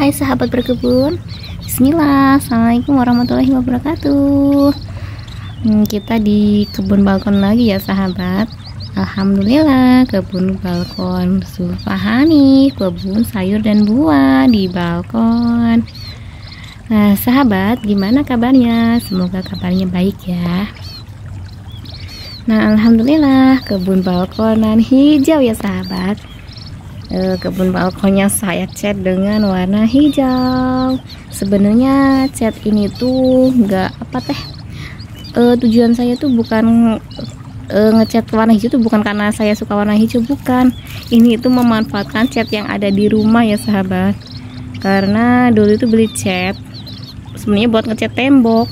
Hai sahabat berkebun, Bismillah, Assalamualaikum warahmatullahi wabarakatuh. Kita di kebun balkon lagi ya sahabat. Alhamdulillah, kebun balkon Sulfahani, kebun sayur dan buah di balkon. Nah sahabat, gimana kabarnya? Semoga kabarnya baik ya. Nah alhamdulillah, kebun balkonan hijau ya sahabat. Kebun balkonnya saya cat dengan warna hijau. Sebenarnya cat ini tuh nggak tujuan saya tuh bukan ngecat warna hijau tuh bukan karena saya suka warna hijau, bukan. Ini itu memanfaatkan cat yang ada di rumah ya sahabat, karena dulu itu beli cat sebenarnya buat ngecat tembok.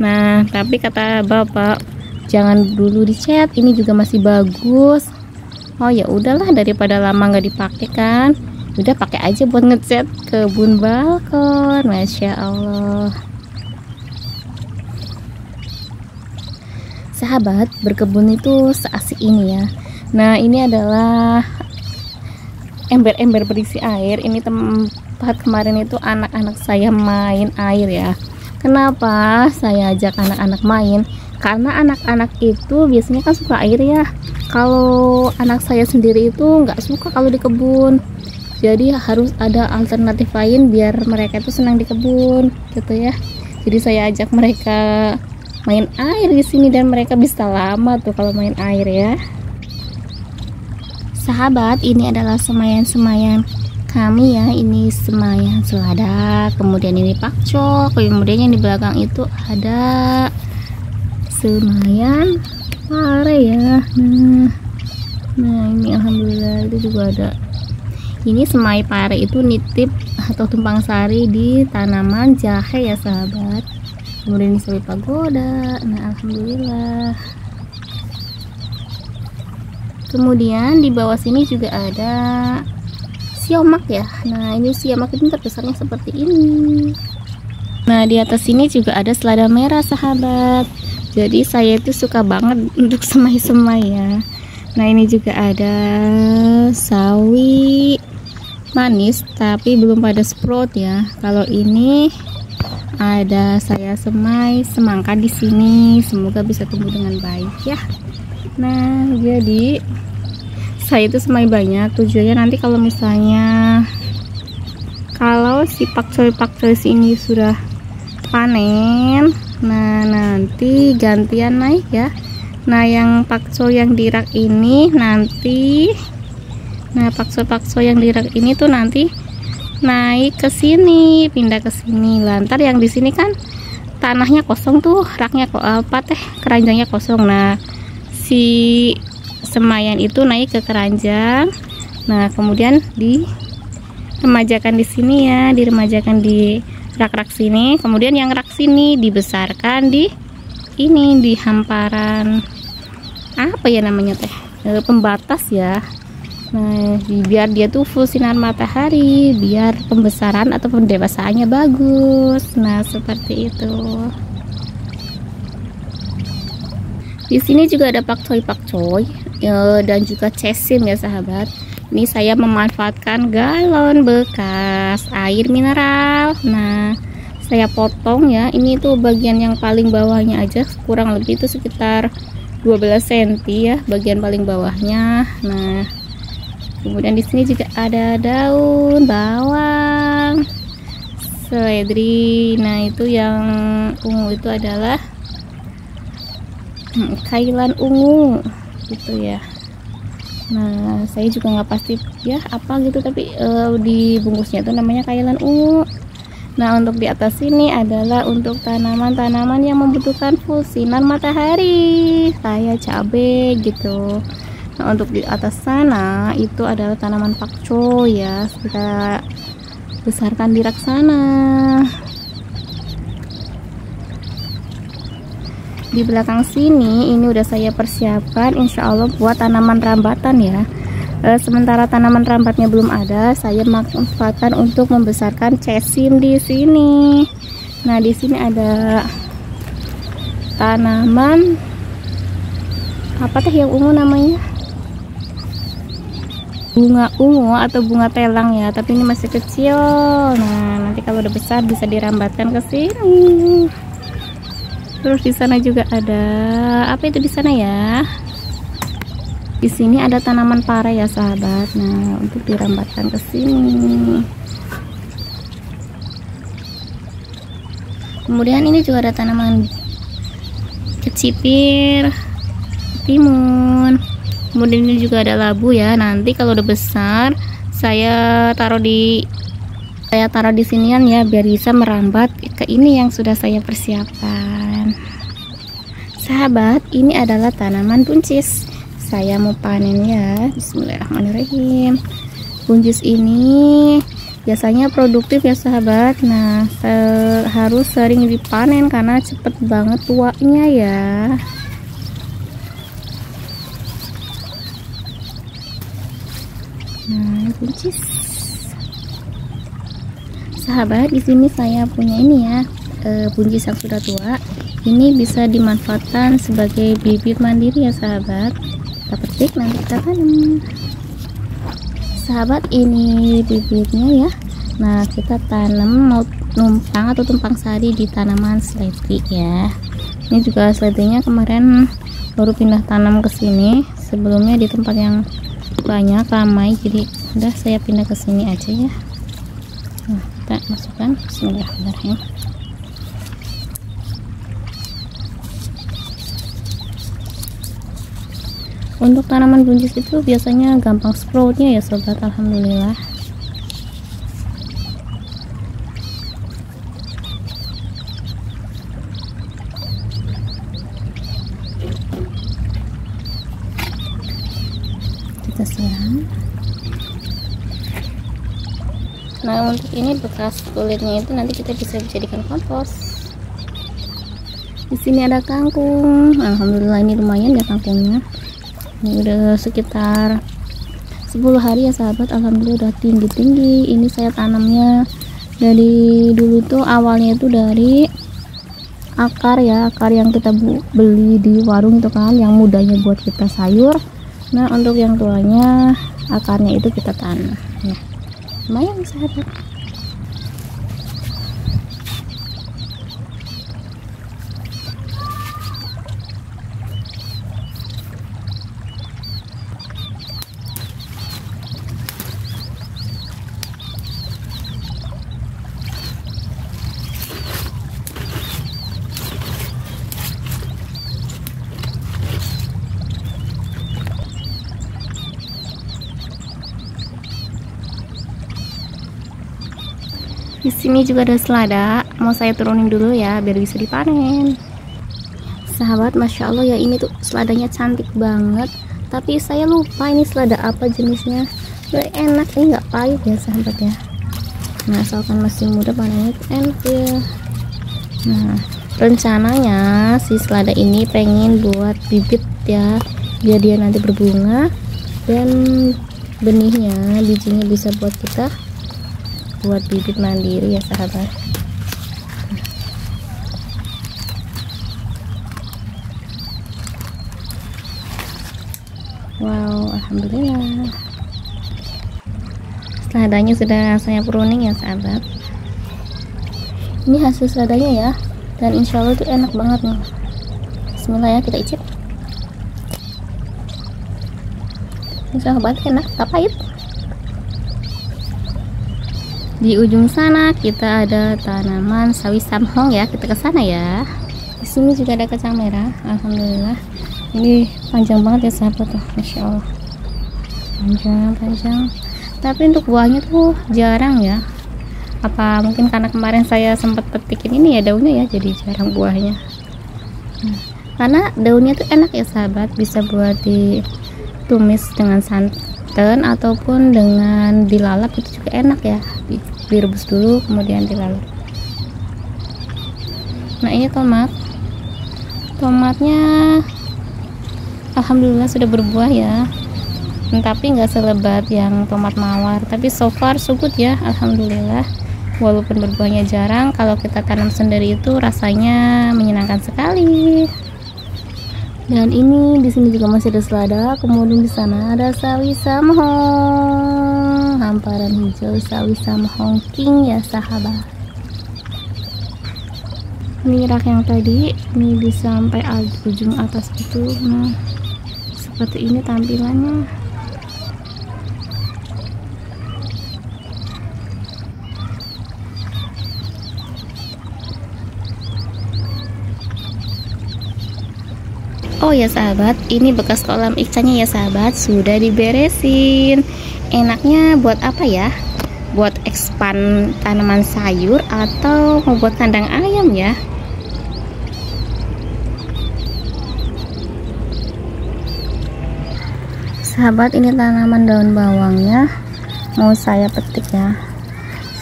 Nah tapi kata bapak jangan dulu dicat, ini juga masih bagus. Oh ya udahlah, daripada lama nggak dipakai kan, udah pakai aja buat ngecat kebun balkon. Masya Allah. Sahabat, berkebun itu seasik ini ya. Nah ini adalah ember-ember berisi air. Ini tempat kemarin itu anak-anak saya main air ya. Kenapa saya ajak anak-anak main? Karena anak-anak itu biasanya kan suka air ya. Kalau anak saya sendiri itu nggak suka kalau di kebun, jadi harus ada alternatif lain biar mereka itu senang di kebun gitu ya. Jadi saya ajak mereka main air di sini dan mereka bisa lama tuh kalau main air ya. Sahabat, ini adalah semayan-semayan kami ya. Ini semayan selada, kemudian ini pakcok, kemudian yang di belakang itu ada semayan pare ya. Nah ini alhamdulillah itu juga ada. Ini semai pare itu nitip atau tumpang sari di tanaman jahe ya sahabat. Kemudian ini sawi pagoda. Nah alhamdulillah. Kemudian di bawah sini juga ada siomak ya. Nah ini siomak itu terbesarnya seperti ini. Nah di atas sini juga ada selada merah sahabat. Jadi saya itu suka banget untuk semai-semai ya. Nah ini juga ada sawi manis tapi belum pada sprout ya. Kalau ini ada saya semai semangka di sini, semoga bisa tumbuh dengan baik ya. Nah jadi saya itu semai banyak, tujuannya nanti kalau misalnya si pakcoy ini sudah panen, nah nanti gantian naik ya. Nah yang pakcoy yang di rak ini nanti, nah pakcoy yang di rak ini tuh nanti naik ke sini, pindah ke sini. Lantar yang di sini kan tanahnya kosong tuh, raknya keranjangnya kosong. Nah si semayan itu naik ke keranjang. Nah kemudian diremajakan di sini ya, diremajakan di rak-rak sini. Kemudian yang rak sini dibesarkan di ini, di hamparan apa ya namanya pembatas ya. Nah biar dia tuh full sinar matahari, biar pembesaran atau pendewasaannya bagus. Nah seperti itu. Di sini juga ada pakcoy dan juga cesim ya sahabat. Ini saya memanfaatkan galon bekas air mineral. Nah saya potong ya, ini tuh bagian yang paling bawahnya aja, kurang lebih itu sekitar 12 cm ya bagian paling bawahnya. Nah kemudian di sini juga ada daun bawang seledri. Nah itu yang ungu itu adalah kailan ungu gitu ya. Nah saya juga nggak pasti ya apa gitu, tapi di bungkusnya itu namanya kailan ungu. Nah untuk di atas ini adalah untuk tanaman-tanaman yang membutuhkan full sinar matahari, kayak cabai gitu. Nah untuk di atas sana itu adalah tanaman pakcoy ya, kita besarkan di rak sana. Di belakang sini ini udah saya persiapkan insya Allah buat tanaman rambatan ya. Sementara tanaman rambatnya belum ada, saya manfaatkan untuk membesarkan cesim di sini. Nah di sini ada tanaman apa yang ungu namanya? bunga ungu atau bunga telang ya, tapi ini masih kecil. Nah, nanti kalau udah besar bisa dirambatkan ke sini. Terus di sana juga ada apa itu di sana ya? Di sini ada tanaman pare ya sahabat. Nah, untuk dirambatkan ke sini. Kemudian ini juga ada tanaman kecipir, timun. Kemudian ini juga ada labu ya. Nanti kalau udah besar saya taruh di sinian ya, biar bisa merambat ke ini yang sudah saya persiapkan. Sahabat, ini adalah tanaman buncis. Saya mau panen ya. Bismillahirrahmanirrahim. Buncis ini biasanya produktif ya sahabat. Nah, harus sering dipanen karena cepet banget tuanya ya. Nah, buncis. Sahabat, di sini saya punya ini ya, buncis yang sudah tua. Ini bisa dimanfaatkan sebagai bibit mandiri ya sahabat. Kita petik nanti kita tanam. Sahabat, ini bibitnya ya. Nah, kita tanam mau numpang atau tumpang sari di tanaman seledri ya. Ini juga seledrinya kemarin baru pindah tanam ke sini. Sebelumnya di tempat yang banyak ramai, jadi udah saya pindah ke sini aja ya. Nah, kita masukkan. Bismillahirrahmanirrahim. Untuk tanaman buncis itu biasanya gampang sproutnya ya sobat, alhamdulillah. Kita siram. Nah, untuk ini bekas kulitnya itu nanti kita bisa dijadikan kompos. Di sini ada kangkung. Alhamdulillah ini lumayan ya kangkungnya. Ini udah sekitar 10 hari ya sahabat. Alhamdulillah udah tinggi-tinggi. Ini saya tanamnya dari dulu tuh, awalnya itu dari akar ya, akar yang kita beli di warung itu kan, yang mudanya buat kita sayur. Nah, untuk yang tuanya akarnya itu kita tanam. Nah, lumayan sahabat. Di sini juga ada selada, mau saya turunin dulu ya biar bisa dipanen. Sahabat, masya Allah ya, ini tuh seladanya cantik banget. Tapi saya lupa ini selada apa jenisnya. Enak, ini nggak pahit ya sahabat ya. Nah, asalkan masih muda panennya enak ya. Nah, rencananya si selada ini pengen buat bibit ya, biar dia nanti berbunga dan benihnya, bijinya bisa buat kita buat bibit mandiri ya sahabat. Wow, alhamdulillah seladanya sudah saya pruning ya sahabat. Ini hasil seladanya ya, dan insya Allah itu enak banget nih. Bismillah ya, kita icip. Ini sahabat, enak, tak pahit. Di ujung sana kita ada tanaman sawi samhong ya, kita ke sana ya. Di sini juga ada kacang merah, alhamdulillah. Ini panjang banget ya sahabat tuh, masya Allah, panjang. Tapi untuk buahnya tuh jarang ya. Apa mungkin karena kemarin saya sempat petikin ini ya daunnya ya, jadi jarang buahnya. Nah, karena daunnya tuh enak ya sahabat, bisa buat ditumis dengan santan ataupun dengan dilalap, itu juga enak ya. Direbus dulu kemudian dilalap. Nah, ini tomatnya alhamdulillah sudah berbuah ya, tapi nggak selebat yang tomat mawar, tapi so far so good ya, alhamdulillah. Walaupun berbuahnya jarang, kalau kita tanam sendiri itu rasanya menyenangkan sekali. Dan ini di sini juga masih ada selada, kemudian di sana ada sawi samhong, hamparan hijau sawi samhong king ya sahabat. Ini rak yang tadi ini bisa sampai ujung atas itu. Nah, seperti ini tampilannya. Oh ya sahabat, ini bekas kolam ikannya ya sahabat, sudah diberesin. Enaknya buat apa ya? Buat expand tanaman sayur atau mau buat kandang ayam ya? Sahabat, ini tanaman daun bawangnya mau saya petik ya.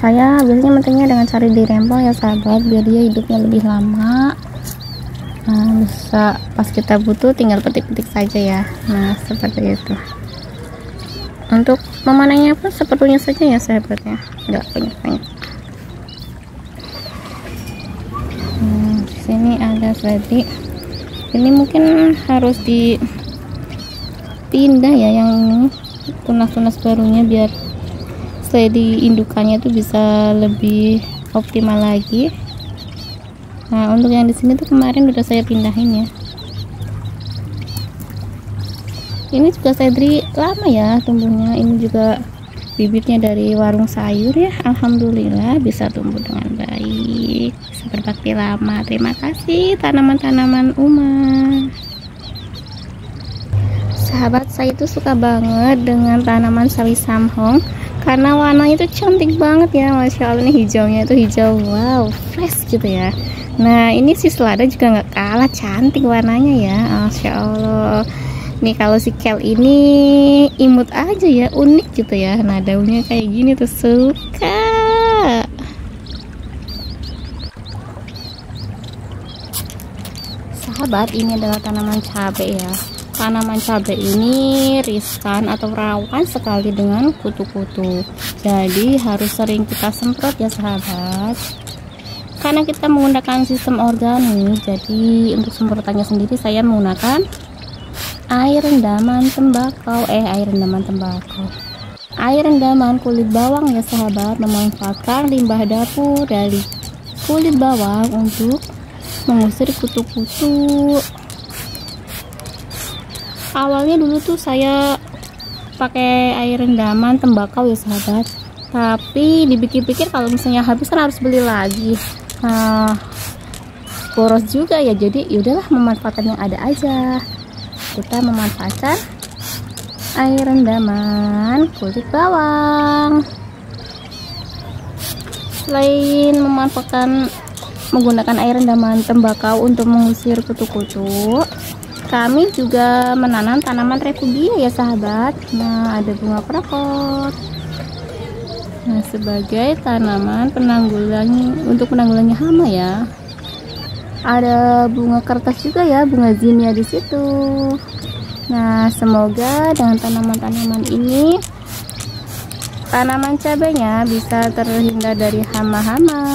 Saya biasanya metiknya dengan cara dirempel ya sahabat, biar dia hidupnya lebih lama. Nah, bisa pas kita butuh tinggal petik-petik saja ya. Nah, seperti itu. Untuk memanennya pun seperlunya saja ya sahabatnya, nggak banyak-banyak. Di sini ada seledri. Ini mungkin harus dipindah ya yang tunas-tunas barunya, biar seledri indukannya tuh bisa lebih optimal lagi. Nah, untuk yang di sini tuh kemarin udah saya pindahin ya. Ini juga seledri lama ya tumbuhnya. Ini juga bibitnya dari warung sayur ya. Alhamdulillah bisa tumbuh dengan baik, bisa berbakti lama. Terima kasih tanaman-tanaman Uma. Sahabat, saya itu suka banget dengan tanaman sawi samhong karena warnanya itu cantik banget ya. Masya Allah, ini hijaunya itu hijau wow fresh gitu ya. Nah, ini si selada juga nggak kalah cantik warnanya ya. Masya Allah. Nih kalau si kel ini imut aja ya, unik gitu ya. Nah, daunnya kayak gini tuh suka. Sahabat, ini adalah tanaman cabai ya. Tanaman cabai ini riskan atau rawan sekali dengan kutu-kutu. Jadi harus sering kita semprot ya sahabat. Karena kita menggunakan sistem organik, jadi untuk semprotannya sendiri saya menggunakan air rendaman tembakau, air rendaman kulit bawang ya sahabat. Memanfaatkan limbah dapur dari kulit bawang untuk mengusir kutu-kutu. Awalnya dulu tuh saya pakai air rendaman tembakau ya sahabat, tapi dipikir-pikir kalau misalnya habis kan harus beli lagi. Nah, boros juga ya, jadi yaudahlah memanfaatkan yang ada aja. Kita memanfaatkan air rendaman kulit bawang. Selain menggunakan air rendaman tembakau untuk mengusir kutu-kutu, kami juga menanam tanaman refugia ya sahabat. Nah, ada bunga prokot. Nah, sebagai tanaman untuk penanggulannya hama ya. Ada bunga kertas juga ya, bunga zinnia di situ. Nah, semoga dengan tanaman-tanaman ini tanaman cabainya bisa terhindar dari hama-hama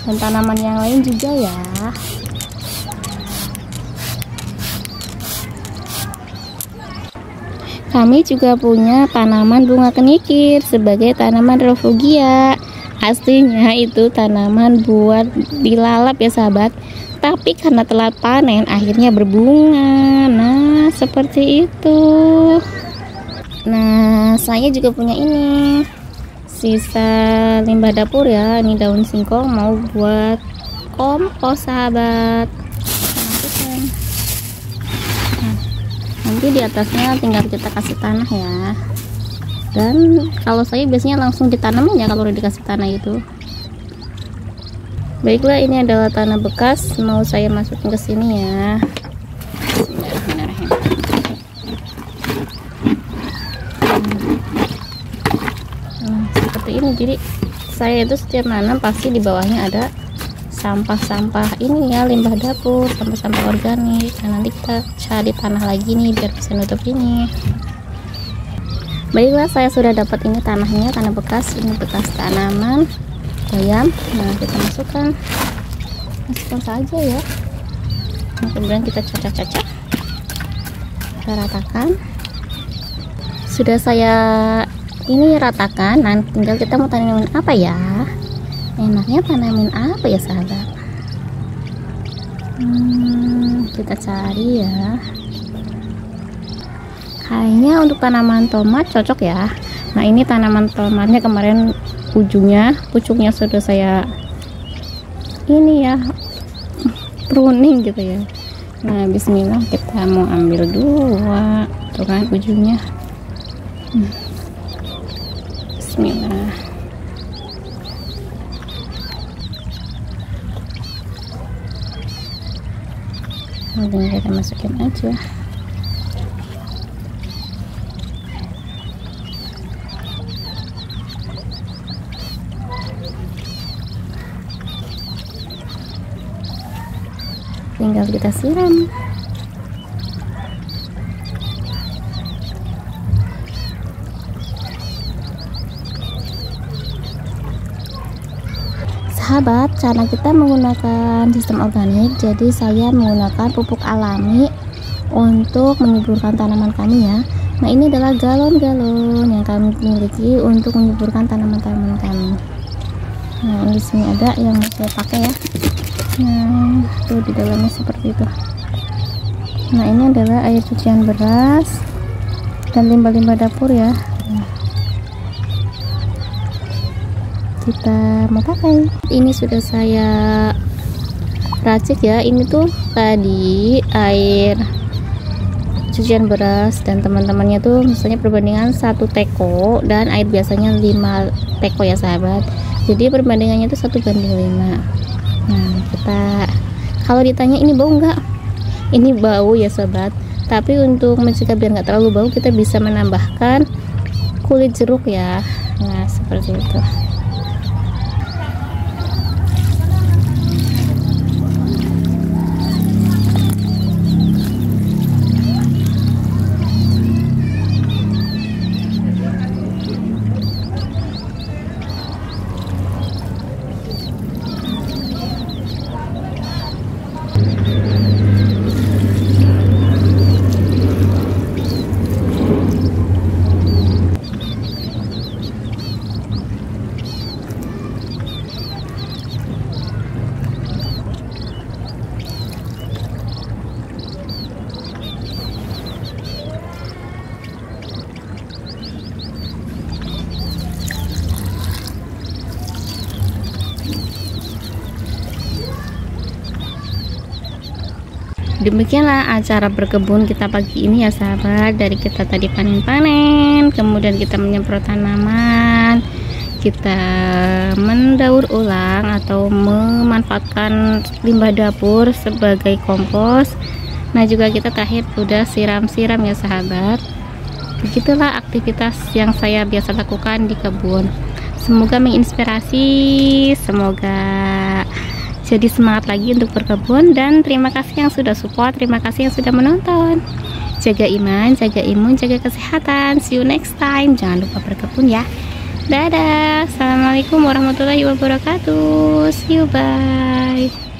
dan tanaman yang lain juga ya. Kami juga punya tanaman bunga kenikir sebagai tanaman refugia. Aslinya itu tanaman buat dilalap ya sahabat, tapi karena telat panen akhirnya berbunga. Nah, seperti itu. Nah, saya juga punya ini sisa limbah dapur ya. Ini daun singkong mau buat kompos sahabat. Nanti di atasnya tinggal kita kasih tanah ya. Dan kalau saya biasanya langsung ditanamin ya kalau udah dikasih tanah itu. Baiklah, ini adalah tanah bekas mau saya masukin ke sini ya. Seperti ini. Jadi saya itu setiap nanam pasti di bawahnya ada sampah-sampah ini ya, limbah dapur, sampah-sampah organik. Nah, nanti kita cari tanah lagi nih biar bisa nutup ini. Baiklah, saya sudah dapat ini tanahnya, tanah bekas. Ini bekas tanaman bayam. Nah, kita masukkan saja ya. Nah, kemudian kita cocok-cocok, kita ratakan. Sudah saya ini ratakan. Nah, tinggal kita mau tanamin apa ya, enaknya tanamin apa ya sahabat. Kita cari ya, kayaknya untuk tanaman tomat cocok ya. Nah, ini tanaman tomatnya kemarin pucuknya sudah saya ini ya, pruning gitu ya. Nah, bismillah, kita mau ambil 2 tuh kan ujungnya. Bismillah. Langsung kita masukin aja. Tinggal kita siram. Sahabat, cara kita menggunakan sistem organik, jadi saya menggunakan pupuk alami untuk menyuburkan tanaman kami ya. Nah, ini adalah galon-galon yang kami miliki untuk menyuburkan tanaman-tanaman kami. Nah, di sini ada yang saya pakai ya. Nah, tuh di dalamnya seperti itu. Nah, ini adalah air cucian beras dan limbah-limbah dapur ya. Kita mau pakai ini, sudah saya racik ya. Ini tuh tadi air cucian beras dan teman-temannya tuh misalnya perbandingan 1 teko dan air biasanya 5 teko ya sahabat. Jadi perbandingannya itu 1:5. Nah, kita kalau ditanya ini bau enggak, ini bau ya sahabat, tapi untuk mencegah biar nggak terlalu bau, kita bisa menambahkan kulit jeruk ya. Nah, seperti itu. Demikianlah acara berkebun kita pagi ini ya sahabat. Dari kita tadi panen-panen, kemudian kita menyemprot tanaman, kita mendaur ulang atau memanfaatkan limbah dapur sebagai kompos. Nah, juga kita terakhir udah siram-siram ya sahabat. Begitulah aktivitas yang saya biasa lakukan di kebun. Semoga menginspirasi, semoga jadi semangat lagi untuk berkebun. Dan terima kasih yang sudah support, terima kasih yang sudah menonton. Jaga iman, jaga imun, jaga kesehatan. See you next time. Jangan lupa berkebun ya. Dadah. Assalamualaikum warahmatullahi wabarakatuh. See you, bye.